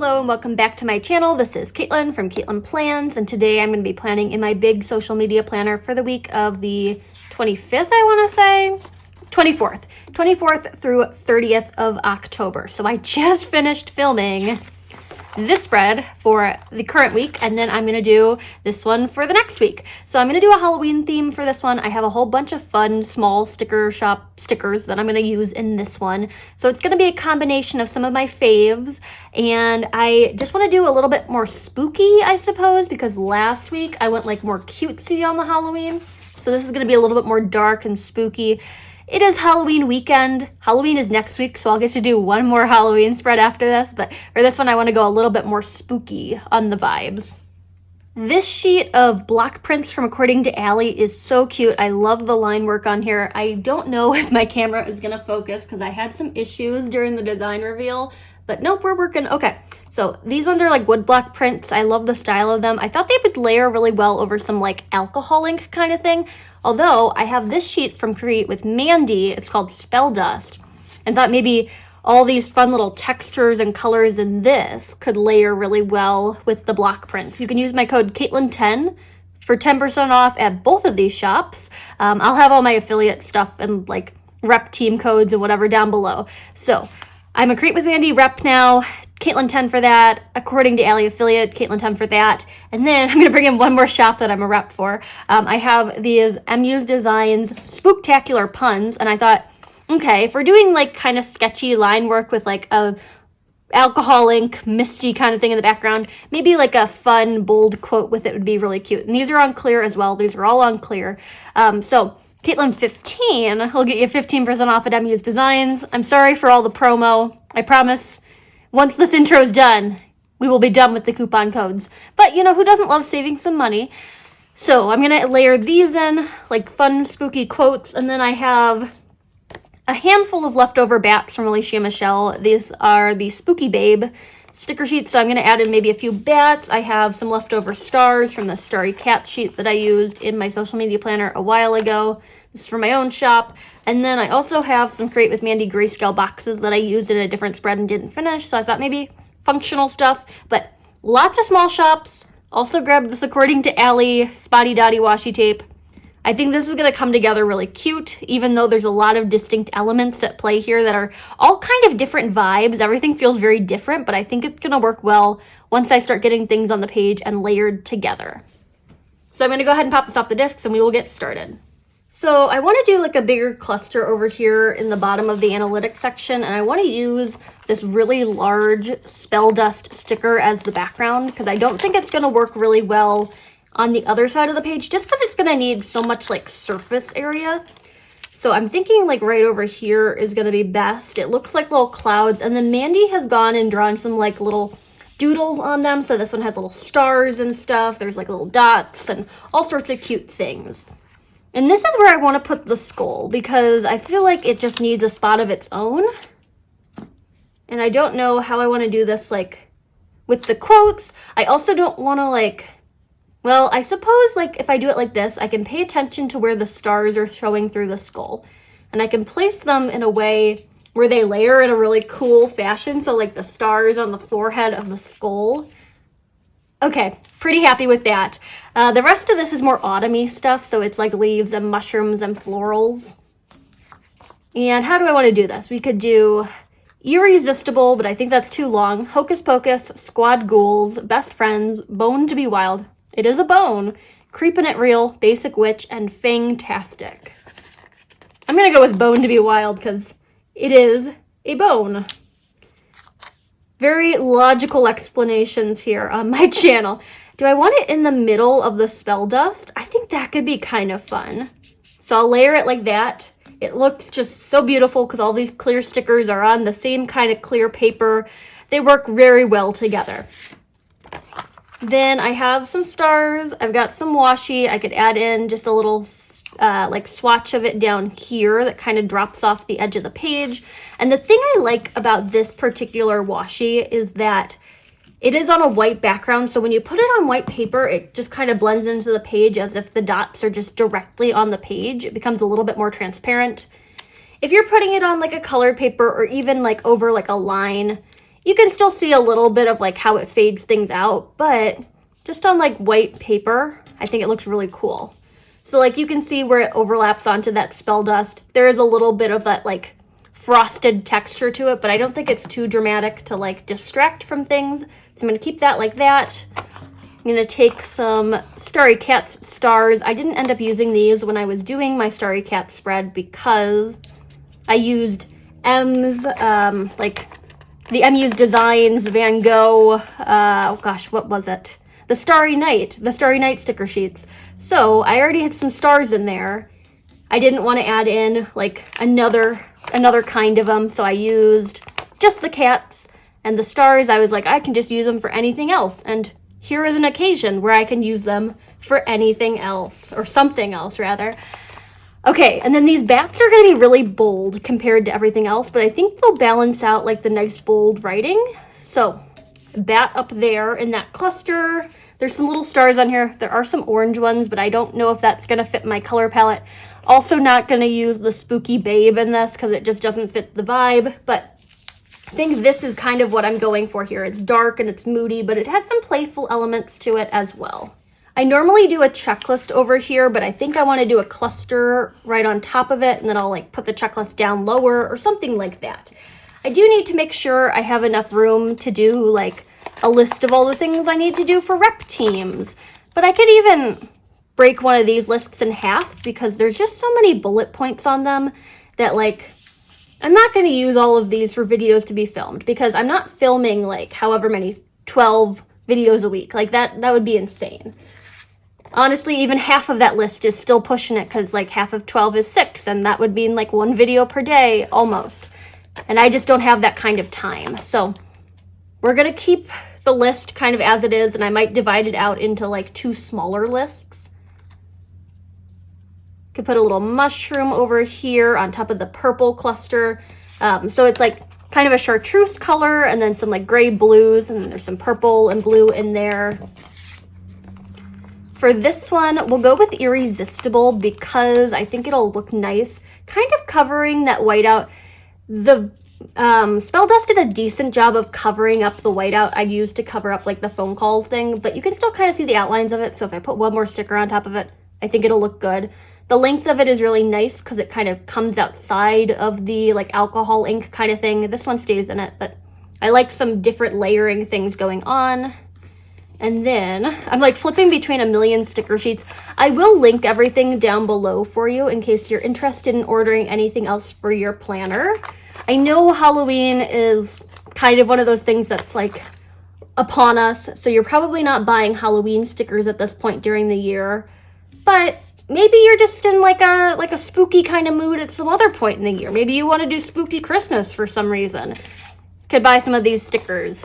Hello and welcome back to my channel. This is Caitlin from Caitlin Plans, and today I'm going to be planning in my big social media planner for the week of the 25th, I want to say, 24th through 30th of October. So I just finished filming this spread for the current week, and then I'm going to do this one for the next week. So I'm going to do a Halloween theme for this one. I have a whole bunch of fun small sticker shop stickers that I'm going to use in this one. So it's going to be a combination of some of my faves, and I just want to do a little bit more spooky, I suppose, because last week I went like more cutesy on the Halloween. So this is going to be a little bit more dark and spooky. It is Halloween weekend. Halloween is next week, so I'll get to do one more Halloween spread after this, but for this one I want to go a little bit more spooky on the vibes. This sheet of block prints from According to Allie is so cute. I love the line work on here. I don't know if my camera is going to focus because I had some issues during the design reveal, but nope, we're working. Okay, so these ones are like wood block prints. I love the style of them. I thought they would layer really well over some like alcohol ink kind of thing. Although I have this sheet from Create with Mandy, it's called Spelldust, and thought maybe all these fun little textures and colors in this could layer really well with the block prints. You can use my code Caitlin10 for 10% off at both of these shops. I'll have all my affiliate stuff and like rep team codes and whatever down below. So I'm a Create with Mandy rep now, Caitlin10 for that, According to Allie affiliate, Caitlin10 for that. And then I'm going to bring in one more shop that I'm a rep for. I have these MU's Designs Spooktacular Puns, and I thought, okay, if we're doing like kind of sketchy line work with like a alcohol ink, misty kind of thing in the background, maybe like a fun, bold quote with it would be really cute. And these are on clear as well. These are all on clear. So Caitlin15 will get you 15% off at MU's Designs. I'm sorry for all the promo. I promise once this intro is done, we will be done with the coupon codes. But, you know, who doesn't love saving some money? So I'm going to layer these in, like fun, spooky quotes. And then I have a handful of leftover bats from Alicia Michelle. These are the Spooky Babe sticker sheets. So I'm going to add in maybe a few bats. I have some leftover stars from the Starry Cat sheet that I used in my social media planner a while ago. This is for my own shop. And then I also have some Create with Mandy grayscale boxes that I used in a different spread and didn't finish. So I thought maybe functional stuff, but lots of small shops. Also grabbed this According to Allie Spotty Dotty washi tape. I think this is going to come together really cute, even though there's a lot of distinct elements at play here that are all kind of different vibes. Everything feels very different, but I think it's going to work well once I start getting things on the page and layered together. So I'm going to go ahead and pop this off the discs and we will get started. So I want to do like a bigger cluster over here in the bottom of the analytics section, and I want to use this really large Spelldust sticker as the background because I don't think it's going to work really well on the other side of the page just because it's going to need so much like surface area. So I'm thinking like right over here is going to be best. It looks like little clouds, and then Mandy has gone and drawn some like little doodles on them. So this one has little stars and stuff. There's like little dots and all sorts of cute things. And this is where I want to put the skull because I feel like it just needs a spot of its own. And I don't know how I want to do this like with the quotes. I also don't want to like, well, I suppose like if I do it like this, I can pay attention to where the stars are showing through the skull. And I can place them in a way where they layer in a really cool fashion. So like the stars on the forehead of the skull. Okay, pretty happy with that. The rest of this is more autumn-y stuff, so it's like leaves and mushrooms and florals. And how do I want to do this? We could do Irresistible, but I think that's too long. Hocus Pocus, Squad Ghouls, Best Friends, Bone to be Wild. It is a bone. Creepin' It Real, Basic Witch, and Fangtastic. I'm going to go with Bone to be Wild because it is a bone. Very logical explanations here on my channel. Do I want it in the middle of the Spelldust? I think that could be kind of fun. So I'll layer it like that. It looks just so beautiful because all these clear stickers are on the same kind of clear paper. They work very well together. Then I have some stars. I've got some washi. I could add in just a little like swatch of it down here that kind of drops off the edge of the page. And the thing I like about this particular washi is that it is on a white background, so when you put it on white paper, it just kind of blends into the page as if the dots are just directly on the page. It becomes a little bit more transparent. If you're putting it on like a colored paper or even like over like a line, You can still see a little bit of like how it fades things out, but just on like white paper, I think it looks really cool. So like you can see where it overlaps onto that Spelldust. There is a little bit of that like frosted texture to it, but I don't think it's too dramatic to like distract from things. So I'm going to keep that like that. I'm going to take some Starry Cats stars. I didn't end up using these when I was doing my Starry Cat spread because I used M's, like the MU's Designs Van Gogh, oh gosh, what was it? The Starry Night sticker sheets. So I already had some stars in there. I didn't want to add in like another kind of them, so I used just the cats and the stars. I was like, I can just use them for anything else. And here is an occasion where I can use them for anything else, or something else rather. Okay, and then these bats are going to be really bold compared to everything else, but I think they'll balance out like the nice bold writing. So, bat up there in that cluster. There's some little stars on here. There are some orange ones, but I don't know if that's going to fit my color palette. Also not going to use the spooky babe in this because it just doesn't fit the vibe, but I think this is kind of what I'm going for here. It's dark and it's moody, but it has some playful elements to it as well. I normally do a checklist over here, but I think I want to do a cluster right on top of it, and then I'll like put the checklist down lower or something like that. I do need to make sure I have enough room to do like a list of all the things I need to do for rep teams, but I could even break one of these lists in half because there's just so many bullet points on them that like I'm not going to use all of these for videos to be filmed because I'm not filming like however many 12 videos a week. Like that would be insane. Honestly, even half of that list is still pushing it because like half of 12 is 6, and that would mean like 1 video per day almost. And I just don't have that kind of time. So we're going to keep the list kind of as it is, and I might divide it out into like 2 smaller lists. Could put a little mushroom over here on top of the purple cluster. So it's like kind of a chartreuse color, and then some like gray blues, and then there's some purple and blue in there. For this one, we'll go with Irresistible because I think it'll look nice, kind of covering that whiteout. The Spelldust did a decent job of covering up the whiteout I used to cover up like the phone calls thing, but you can still kind of see the outlines of it, so if I put one more sticker on top of it, I think it'll look good. The length of it is really nice because it kind of comes outside of the like alcohol ink kind of thing. This one stays in it, but I like some different layering things going on. And then I'm like flipping between a million sticker sheets. I will link everything down below for you in case you're interested in ordering anything else for your planner. I know Halloween is kind of one of those things that's like upon us, so you're probably not buying Halloween stickers at this point during the year, but maybe you're just in like a spooky kind of mood at some other point in the year. Maybe you want to do spooky Christmas for some reason. Could buy some of these stickers.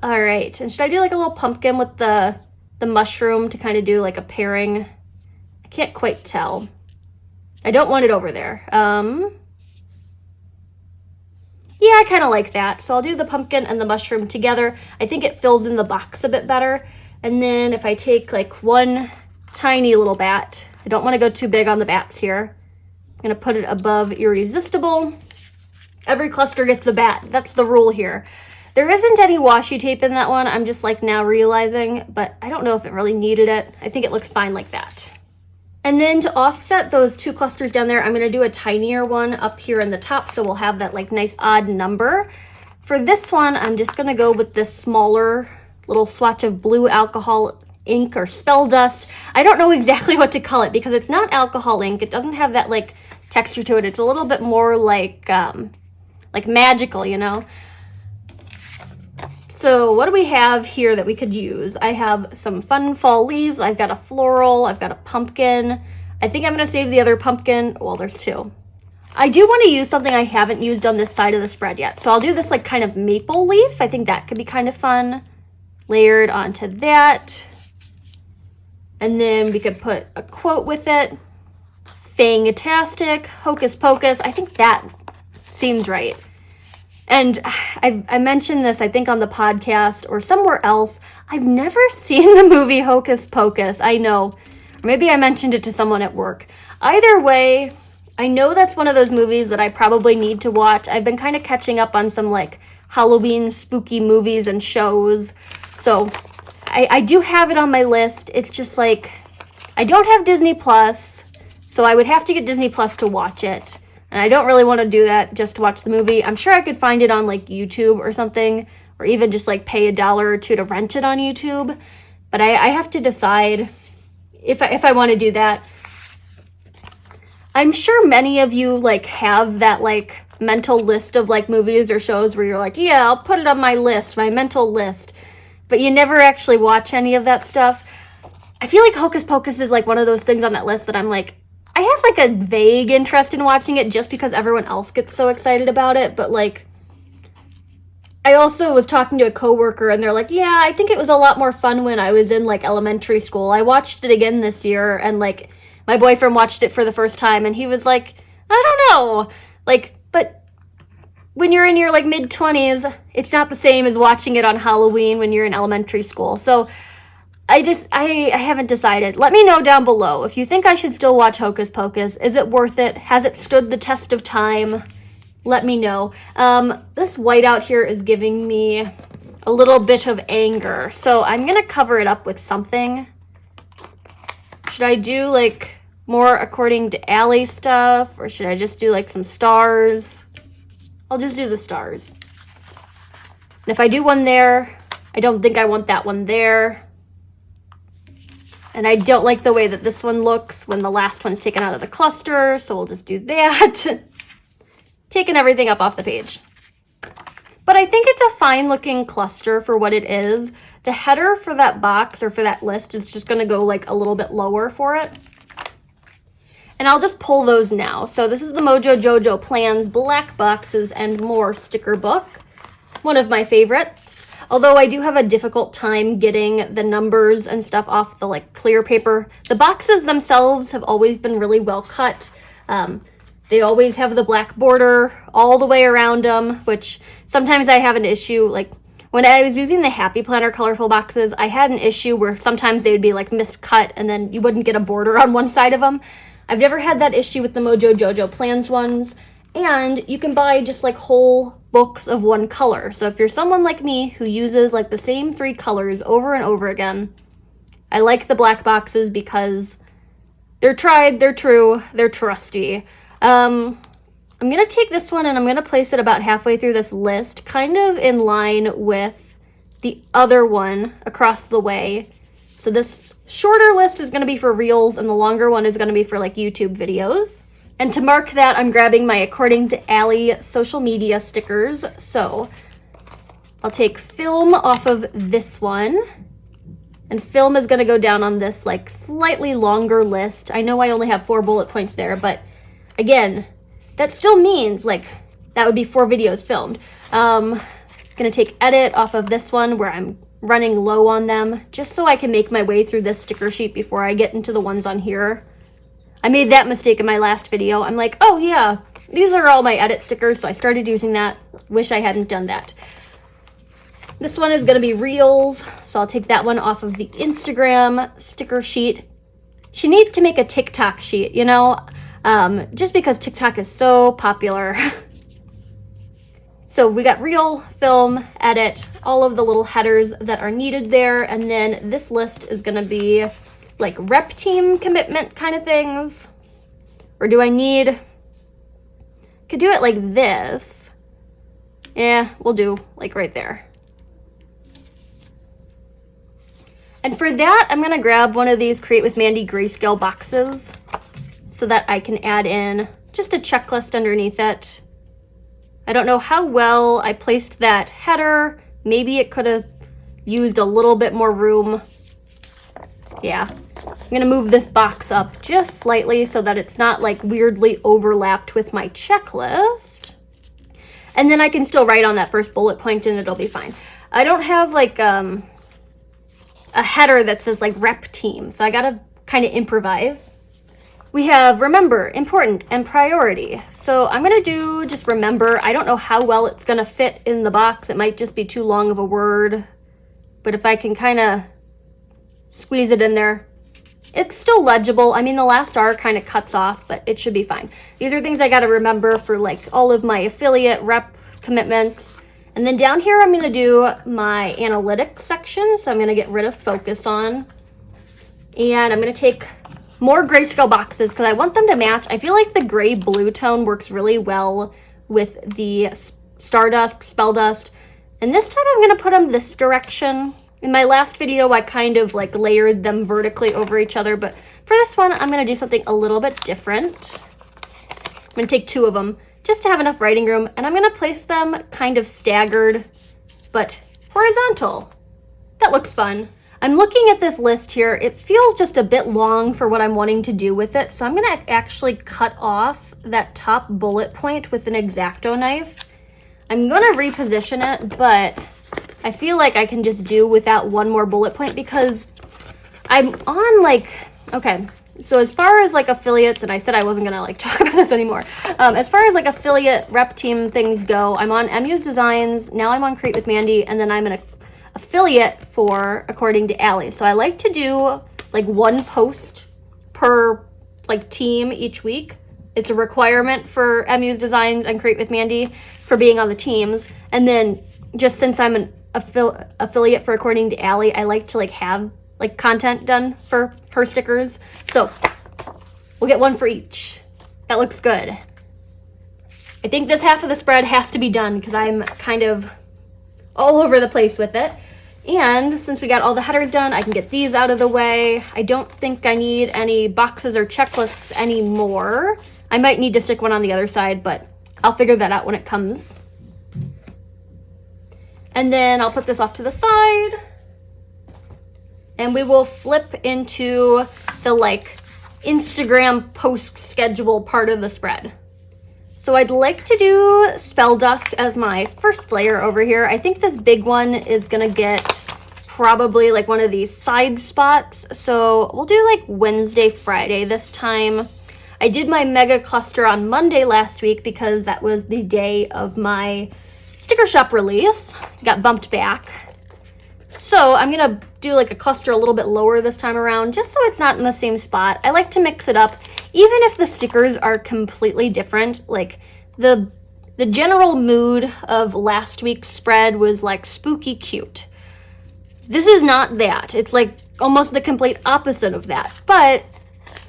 All right, and should I do like a little pumpkin with the mushroom to kind of do like a pairing? I can't quite tell. I don't want it over there. Yeah, I kind of like that. So I'll do the pumpkin and the mushroom together. I think it fills in the box a bit better. And then if I take like one tiny little bat, I don't want to go too big on the bats here. I'm going to put it above Irresistible. Every cluster gets a bat. That's the rule here. There isn't any washi tape in that one. I'm just like now realizing, but I don't know if it really needed it. I think it looks fine like that. And then to offset those 2 clusters down there, I'm going to do a tinier one up here in the top, so we'll have that like nice odd number. For this one, I'm just going to go with this smaller little swatch of blue alcohol ink or Spelldust. I don't know exactly what to call it because it's not alcohol ink. It doesn't have that like texture to it. It's a little bit more like magical, you know? So what do we have here that we could use? I have some fun fall leaves. I've got a floral. I've got a pumpkin. I think I'm going to save the other pumpkin. Well, there's 2. I do want to use something I haven't used on this side of the spread yet. So I'll do this like kind of maple leaf. I think that could be kind of fun. Layered onto that. And then we could put a quote with it. Fangastic, hocus pocus. I think that seems right. And I mentioned this, I think, on the podcast or somewhere else. I've never seen the movie Hocus Pocus. I know. Or maybe I mentioned it to someone at work. Either way, I know that's one of those movies that I probably need to watch. I've been kind of catching up on some like Halloween spooky movies and shows. So I do have it on my list. It's just like, I don't have Disney Plus, so I would have to get Disney Plus to watch it. And I don't really want to do that just to watch the movie. I'm sure I could find it on like YouTube or something, or even just like pay $1 or $2 to rent it on YouTube. But I have to decide if I want to do that. I'm sure many of you like have that like mental list of like movies or shows where you're like, yeah, I'll put it on my list, my mental list. But you never actually watch any of that stuff. I feel like Hocus Pocus is like one of those things on that list that I'm like, I have like a vague interest in watching it just because everyone else gets so excited about it. But like, I also was talking to a coworker and they're like, yeah, I think it was a lot more fun when I was in like elementary school. I watched it again this year and like my boyfriend watched it for the first time and he was like, I don't know. Like, but when you're in your like mid-20s, it's not the same as watching it on Halloween when you're in elementary school. So I haven't decided. Let me know down below if you think I should still watch Hocus Pocus. Is it worth it? Has it stood the test of time? Let me know. This whiteout here is giving me a little bit of anger. So I'm going to cover it up with something. Should I do like more according to Allie stuff? Or should I just do like some stars? I'll just do the stars. And if I do one there, I don't think I want that one there. And I don't like the way that this one looks when the last one's taken out of the cluster, so we'll just do that. Taking everything up off the page. But I think it's a fine looking cluster for what it is. The header for that box or for that list is just gonna go like a little bit lower for it. And I'll just pull those now. So this is the Mojo Jojo Plans Black Boxes and More sticker book. One of my favorites. Although I do have a difficult time getting the numbers and stuff off the like clear paper. The boxes themselves have always been really well cut. They always have the black border all the way around them, which sometimes I have an issue. Like when I was using the Happy Planner colorful boxes, I had an issue where sometimes they would be like miscut and then you wouldn't get a border on one side of them. I've never had that issue with the Mojo Jojo Plans ones. And you can buy just like whole books of one color. So if you're someone like me who uses like the same 3 colors over and over again, I like the black boxes because they're tried, they're true, they're trusty. I'm going to take this one and I'm going to place it about halfway through this list, kind of in line with the other one across the way. So this shorter list is going to be for reels and the longer one is going to be for like YouTube videos. And to mark that, I'm grabbing my According to Allie social media stickers. So I'll take film off of this one. And film is going to go down on this like slightly longer list. I know I only have 4 bullet points there, but again, that still means like that would be 4 videos filmed. Going to take edit off of this one where I'm running low on them, just so I can make my way through this sticker sheet before I get into the ones on here. I made that mistake in my last video. I'm like, oh yeah, these are all my edit stickers, so I started using that. Wish I hadn't done that. This one is going to be reels, so I'll take that one off of the Instagram sticker sheet. She needs to make a TikTok sheet, you know, just because TikTok is so popular. So we got reel, film, edit, all of the little headers that are needed there, and then this list is going to be like rep team commitment kind of things. Or do I need, could do it like this. Yeah, we'll do like right there. And for that, I'm gonna grab one of these Create with Mandy grayscale boxes so that I can add in just a checklist underneath it. I don't know how well I placed that header. Maybe it could have used a little bit more room. Yeah, I'm gonna move this box up just slightly so that it's not like weirdly overlapped with my checklist. And then I can still write on that first bullet point and it'll be fine. I don't have like a header that says like rep team, so I gotta kind of improvise. We have remember, important, and priority. So I'm gonna do just remember. I don't know how well it's gonna fit in the box. It might just be too long of a word, but if I can kind of squeeze it in there, it's still legible. I mean, the last R kind of cuts off, but it should be fine. These are things I got to remember for like all of my affiliate rep commitments. And then down here, I'm going to do my analytics section. So I'm going to get rid of focus on. And I'm going to take more grayscale boxes because I want them to match. I feel like the gray blue tone works really well with the Stardust, Spelldust. And this time I'm going to put them this direction. In my last video, I kind of like layered them vertically over each other. But for this one, I'm going to do something a little bit different. I'm going to take 2 of them just to have enough writing room. And I'm going to place them kind of staggered, but horizontal. That looks fun. I'm looking at this list here. It feels just a bit long for what I'm wanting to do with it. So I'm going to actually cut off that top bullet point with an X-Acto knife. I'm going to reposition it, but I feel like I can just do without one more bullet point because I'm on like, okay, so as far as like affiliates, and I said I wasn't going to like talk about this anymore. As far as like affiliate rep team things go, I'm on MU's Designs. Now I'm on Create with Mandy, and then I'm an affiliate for According to Allie. So I like to do like 1 post per like team each week. It's a requirement for MU's Designs and Create with Mandy for being on the teams. And then just since I'm an affiliate for According to Allie, I like to like have like content done for her stickers. So we'll get 1 for each. That looks good. I think this half of the spread has to be done because I'm kind of all over the place with it. And since we got all the headers done, I can get these out of the way. I don't think I need any boxes or checklists anymore. I might need to stick one on the other side, but I'll figure that out when it comes. And then I'll put this off to the side. And we will flip into the like Instagram post schedule part of the spread. So I'd like to do Spelldust as my first layer over here. I think this big one is gonna get probably like one of these side spots. So we'll do like Wednesday, Friday this time. I did my mega cluster on Monday last week because that was the day of my sticker shop release. Got bumped back. So I'm gonna do like a cluster a little bit lower this time around, just so it's not in the same spot. I like to mix it up, even if the stickers are completely different. Like the general mood of last week's spread was like spooky cute. This is not that. It's like almost the complete opposite of that. But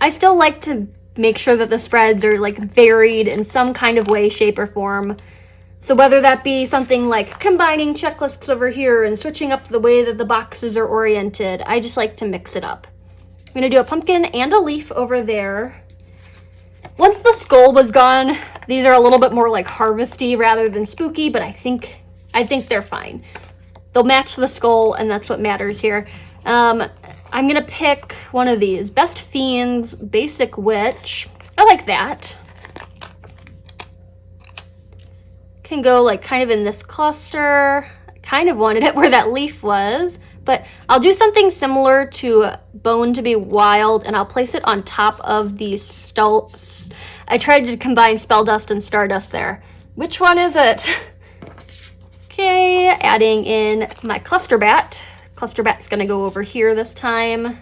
I still like to make sure that the spreads are like varied in some kind of way, shape, or form. So whether that be something like combining checklists over here and switching up the way that the boxes are oriented, I just like to mix it up. I'm gonna do a pumpkin and a leaf over there. Once the skull was gone, these are a little bit more like harvesty rather than spooky, but I think they're fine. They'll match the skull, and that's what matters here. I'm gonna pick one of these. Best Fiends, Basic Witch. I like that. Can go like kind of in this cluster. I kind of wanted it where that leaf was, but I'll do something similar to Bone to be Wild, and I'll place it on top of the I tried to combine Spelldust and Stardust there. Which one is it? Okay, adding in my cluster bat. Cluster bat's gonna go over here this time.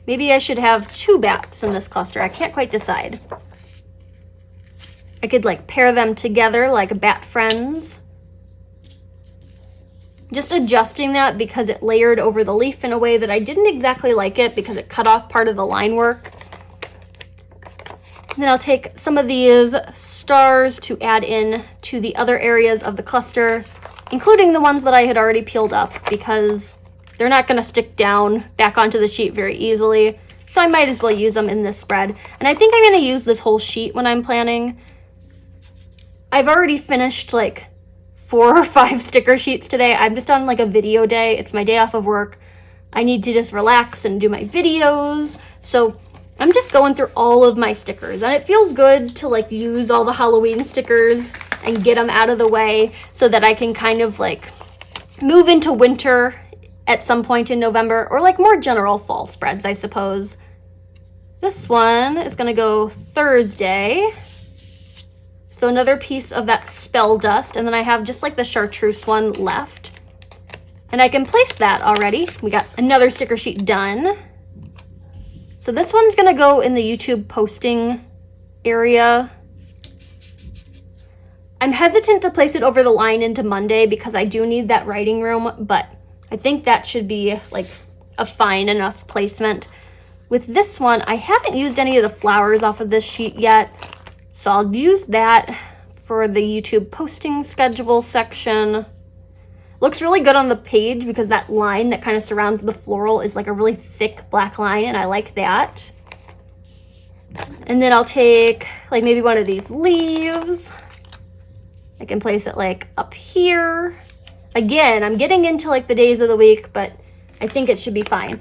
Maybe I should have 2 bats in this cluster. I can't quite decide. I could like pair them together like bat friends. Just adjusting that because it layered over the leaf in a way that I didn't exactly like it because it cut off part of the line work. And then I'll take some of these stars to add in to the other areas of the cluster, including the ones that I had already peeled up because they're not going to stick down back onto the sheet very easily. So I might as well use them in this spread. And I think I'm going to use this whole sheet when I'm planning. I've already finished like 4 or 5 sticker sheets today. I'm just on like a video day. It's my day off of work. I need to just relax and do my videos. So I'm just going through all of my stickers, and it feels good to like use all the Halloween stickers and get them out of the way so that I can kind of like move into winter at some point in November, or like more general fall spreads, I suppose. This one is gonna go Thursday. So another piece of that Spelldust, and then I have just like the chartreuse one left. And I can place that already. We got another sticker sheet done. So this one's gonna go in the YouTube posting area. I'm hesitant to place it over the line into Monday because I do need that writing room, but I think that should be like a fine enough placement. With this one, I haven't used any of the flowers off of this sheet yet, so I'll use that for the YouTube posting schedule section. Looks really good on the page because that line that kind of surrounds the floral is like a really thick black line, and I like that. And then I'll take like maybe one of these leaves. I can place it like up here. Again, I'm getting into like the days of the week, but I think it should be fine.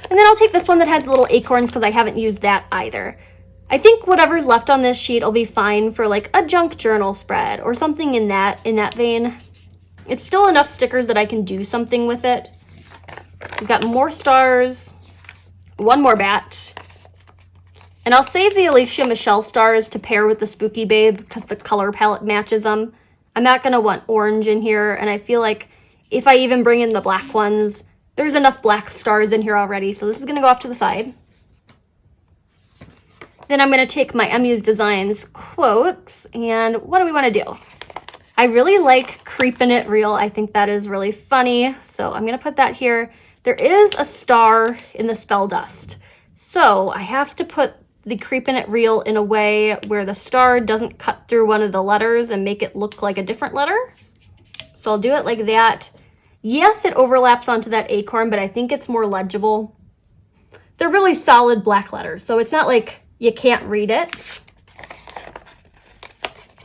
And then I'll take this one that has little acorns because I haven't used that either. I think whatever's left on this sheet will be fine for like a junk journal spread or something in that vein. It's still enough stickers that I can do something with it. We've got more stars, one more bat. And I'll save the Alicia Michelle stars to pair with the Spooky Babe because the color palette matches them. I'm not going to want orange in here, and I feel like if I even bring in the black ones, there's enough black stars in here already, so this is going to go off to the side. Then I'm going to take my MU's Designs quotes, and what do we want to do? I really like Creepin' It Real. I think that is really funny, so I'm going to put that here. There is a star in the Spelldust, so I have to put the Creepin' It Real in a way where the star doesn't cut through one of the letters and make it look like a different letter. So I'll do it like that. Yes, it overlaps onto that acorn, but I think it's more legible. They're really solid black letters, so it's not like you can't read it.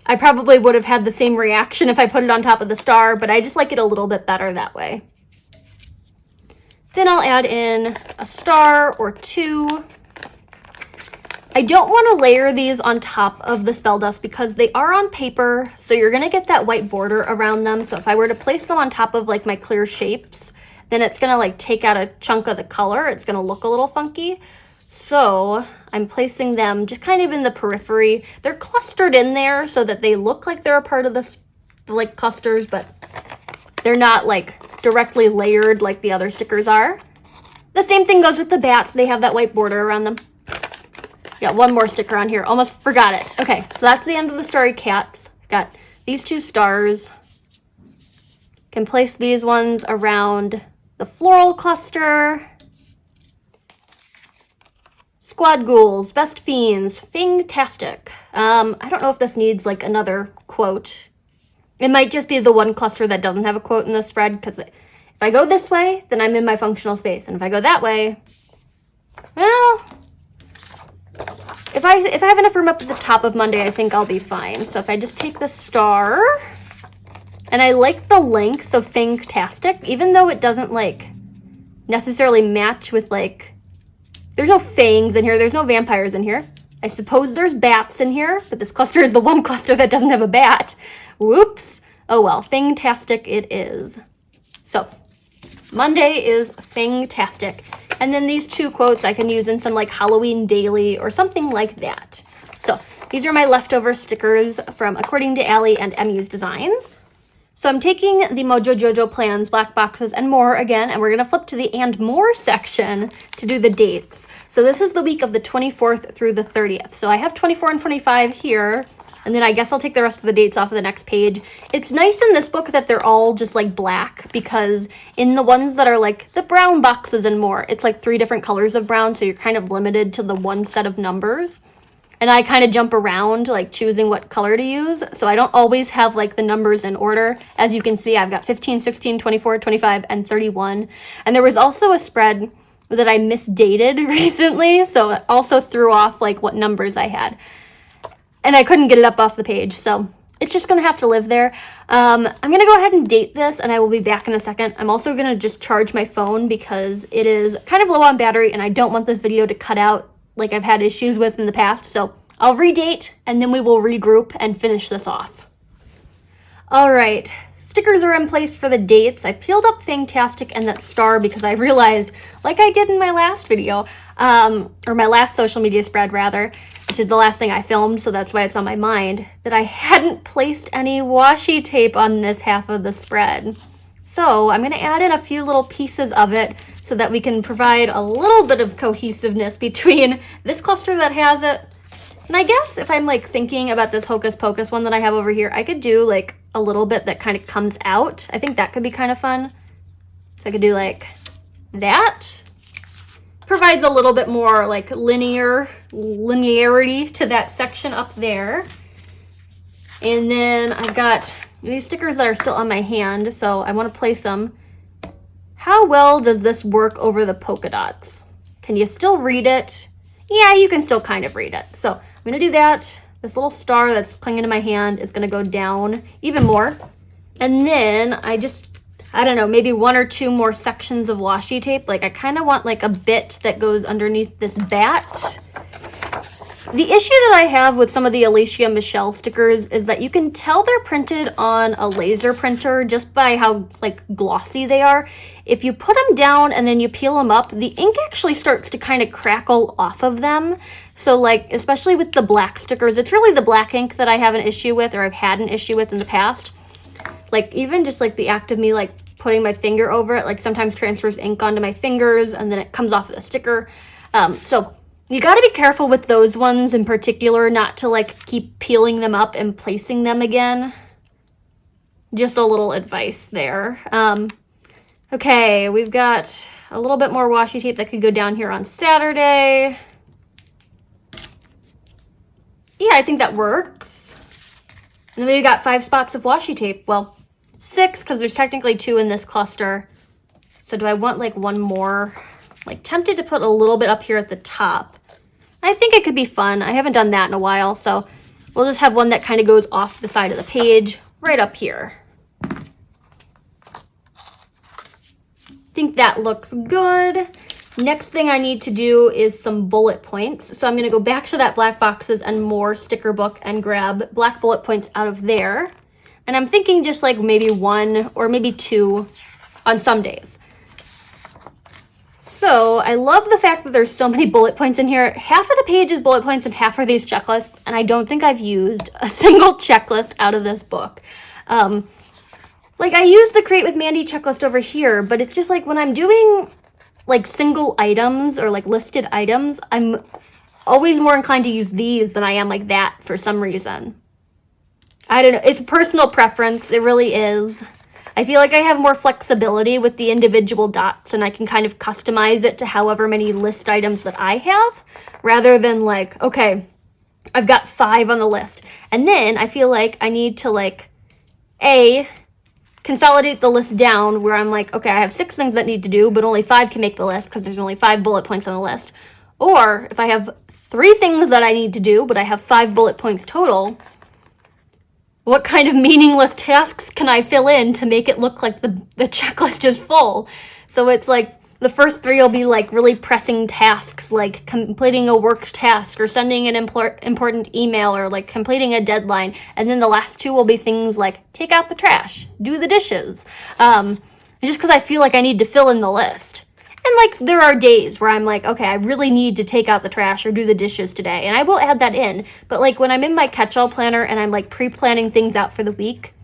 I probably would have had the same reaction if I put it on top of the star, but I just like it a little bit better that way. Then I'll add in a star or two. I don't want to layer these on top of the Spelldust because they are on paper, so you're going to get that white border around them. So if I were to place them on top of like my clear shapes, then it's going to like take out a chunk of the color. It's going to look a little funky. So I'm placing them just kind of in the periphery. They're clustered in there so that they look like they're a part of the like clusters, but they're not like directly layered like the other stickers are. The same thing goes with the bats. They have that white border around them. Got one more sticker on here. Almost forgot it. Okay, so that's the end of the Starry Cats. Got these two stars. Can place these ones around the floral cluster. Squad Ghouls, Best Fiends, Fangtastic. I don't know if this needs like another quote. It might just be the one cluster that doesn't have a quote in the spread, because if I go this way, then I'm in my functional space. And if I go that way, well, if I have enough room up at the top of Monday, I think I'll be fine. So if I just take the star, and I like the length of Fangtastic, even though it doesn't like necessarily match with like, there's no fangs in here, there's no vampires in here. I suppose there's bats in here, but this cluster is the one cluster that doesn't have a bat. Whoops. Oh well, Fangtastic it is. So Monday is Fangtastic. And then these two quotes I can use in some like Halloween daily or something like that. So these are my leftover stickers from According to Allie and MU's Designs. So I'm taking the Mojo Jojo Plans, Black Boxes, and More again, and we're going to flip to the And More section to do the dates. So this is the week of the 24th through the 30th. So I have 24 and 25 here, and then I guess I'll take the rest of the dates off of the next page. It's nice in this book that they're all just like black, because in the ones that are like the brown boxes and more, it's like 3 different colors of brown, so you're kind of limited to the one set of numbers. And I kind of jump around like choosing what color to use, so I don't always have like the numbers in order. As you can see, I've got 15, 16, 24, 25, and 31. And there was also a spread that I misdated recently, so it also threw off like what numbers I had. And I couldn't get it up off the page, so it's just going to have to live there. I'm going to go ahead and date this, and I will be back in a second. I'm also going to just charge my phone because it is kind of low on battery, and I don't want this video to cut out like I've had issues with in the past. So I'll redate, and then we will regroup and finish this off. All right, stickers are in place for the dates. I peeled up Fangtastic and that star because I realized, like I did in my last video, or my last social media spread rather, which is the last thing I filmed, so that's why it's on my mind, that I hadn't placed any washi tape on this half of the spread. So I'm going to add in a few little pieces of it so that we can provide a little bit of cohesiveness between this cluster that has it. And I guess if I'm like thinking about this Hocus Pocus one that I have over here, I could do like a little bit that kind of comes out. I think that could be kind of fun. So I could do like that. Provides a little bit more like linearity to that section up there. And then I've got these stickers that are still on my hand, so I want to place them. How well does this work over the polka dots? Can you still read it? Yeah, you can still kind of read it. So I'm going to do that. This little star that's clinging to my hand is going to go down even more. And then I don't know, maybe 1 or 2 more sections of washi tape. Like I kind of want like a bit that goes underneath this bat. The issue that I have with some of the Alicia Michelle stickers is that you can tell they're printed on a laser printer just by how like glossy they are. If you put them down and then you peel them up, the ink actually starts to kind of crackle off of them. So like, especially with the black stickers, it's really the black ink that I have an issue with, or I've had an issue with in the past. Like even just like the act of me like putting my finger over it, like sometimes transfers ink onto my fingers and then it comes off of the sticker. So you got to be careful with those ones in particular, not to like keep peeling them up and placing them again. Just a little advice there. Okay, we've got a little bit more washi tape that could go down here on Saturday. Yeah, I think that works. And then we've got 5 spots of washi tape. Well, 6, because there's technically 2 in this cluster. So do I want like 1 more? Like tempted to put a little bit up here at the top. I think it could be fun. I haven't done that in a while, so we'll just have one that kind of goes off the side of the page right up here. I think that looks good. Next thing I need to do is some bullet points. So I'm going to go back to that Black Boxes and More sticker book and grab black bullet points out of there. And I'm thinking just like maybe 1 or maybe 2 on some days. So I love the fact that there's so many bullet points in here. Half of the page is bullet points and half are these checklists. And I don't think I've used a single checklist out of this book. Like I use the Create with Mandy checklist over here, but it's just like when I'm doing like single items or like listed items, I'm always more inclined to use these than I am like that for some reason. I don't know. It's personal preference. It really is. I feel like I have more flexibility with the individual dots and I can kind of customize it to however many list items that I have, rather than like, okay, I've got 5 on the list. And then I feel like I need to like, consolidate the list down where I'm like, okay, I have 6 things that need to do, but only 5 can make the list because there's only 5 bullet points on the list. Or if I have 3 things that I need to do, but I have 5 bullet points total, what kind of meaningless tasks can I fill in to make it look like the checklist is full? So it's like the first 3 will be like really pressing tasks, like completing a work task or sending an important email or like completing a deadline. And then the last 2 will be things like take out the trash, do the dishes. Just because I feel like I need to fill in the list. And like there are days where I'm like, okay, I really need to take out the trash or do the dishes today. And I will add that in. But like when I'm in my catch-all planner and I'm like pre-planning things out for the week,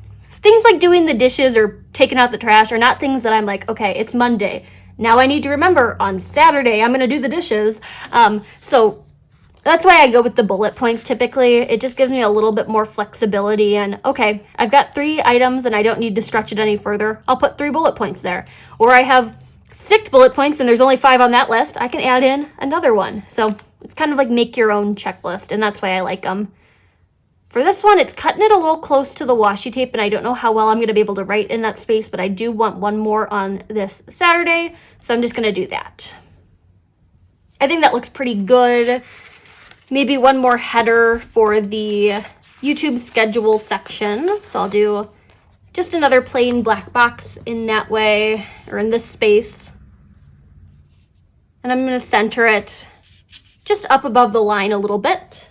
things like doing the dishes or taking out the trash are not things that I'm like, okay, it's Monday. Now I need to remember on Saturday I'm going to do the dishes. So that's why I go with the bullet points typically. It just gives me a little bit more flexibility and okay, I've got 3 items and I don't need to stretch it any further. I'll put 3 bullet points there. Or I have 6 bullet points and there's only 5 on that list. I can add in another one. So it's kind of like make your own checklist and that's why I like them. For this one, it's cutting it a little close to the washi tape and I don't know how well I'm going to be able to write in that space, but I do want 1 more on this Saturday. So I'm just going to do that. I think that looks pretty good. Maybe 1 more header for the YouTube schedule section. So I'll do just another plain black box in that way, or in this space. And I'm going to center it just up above the line a little bit,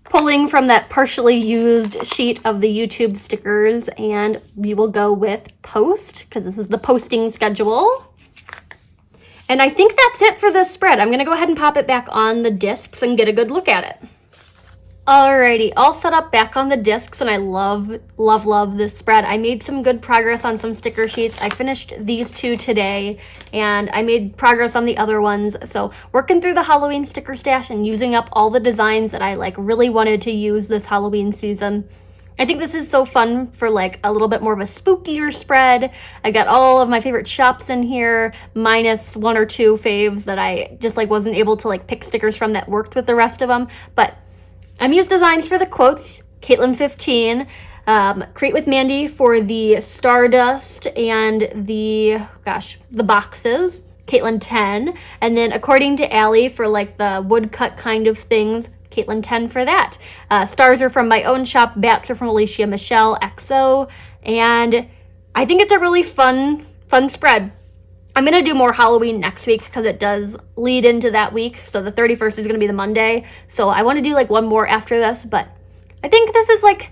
pulling from that partially used sheet of the YouTube stickers, and we will go with post, because this is the posting schedule. And I think that's it for this spread. I'm going to go ahead and pop it back on the discs and get a good look at it. Alrighty, all set up back on the discs, and I love, love, love this spread. I made some good progress on some sticker sheets. I finished these 2 today, and I made progress on the other ones. So working through the Halloween sticker stash and using up all the designs that I like really wanted to use this Halloween season. I think this is so fun for like a little bit more of a spookier spread. I got all of my favorite shops in here, minus 1 or 2 faves that I just like wasn't able to like pick stickers from that worked with the rest of them. But I'm used designs for the quotes, Caitlin 15, Create with Mandy for the Stardust and the boxes, Caitlin 10, and then According to Allie for like the woodcut kind of things, Caitlin 10 for that. Stars are from my own shop, bats are from Alicia Michelle XO, and I think it's a really fun spread. I'm going to do more Halloween next week because it does lead into that week. So the 31st is going to be the Monday. So I want to do like one more after this, but I think this is like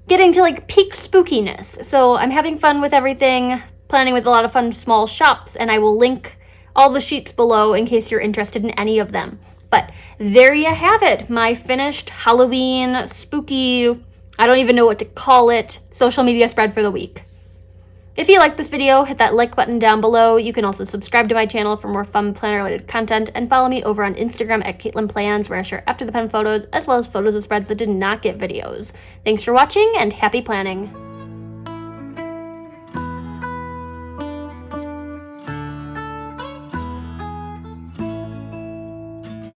getting to like peak spookiness. So I'm having fun with everything, planning with a lot of fun small shops, and I will link all the sheets below in case you're interested in any of them. But there you have it, my finished Halloween spooky, I don't even know what to call it, social media spread for the week. If you liked this video, hit that like button down below. You can also subscribe to my channel for more fun planner related content, and follow me over on Instagram at Caitlin Plans, where I share after the pen photos as well as photos of spreads that did not get videos. Thanks for watching and happy planning.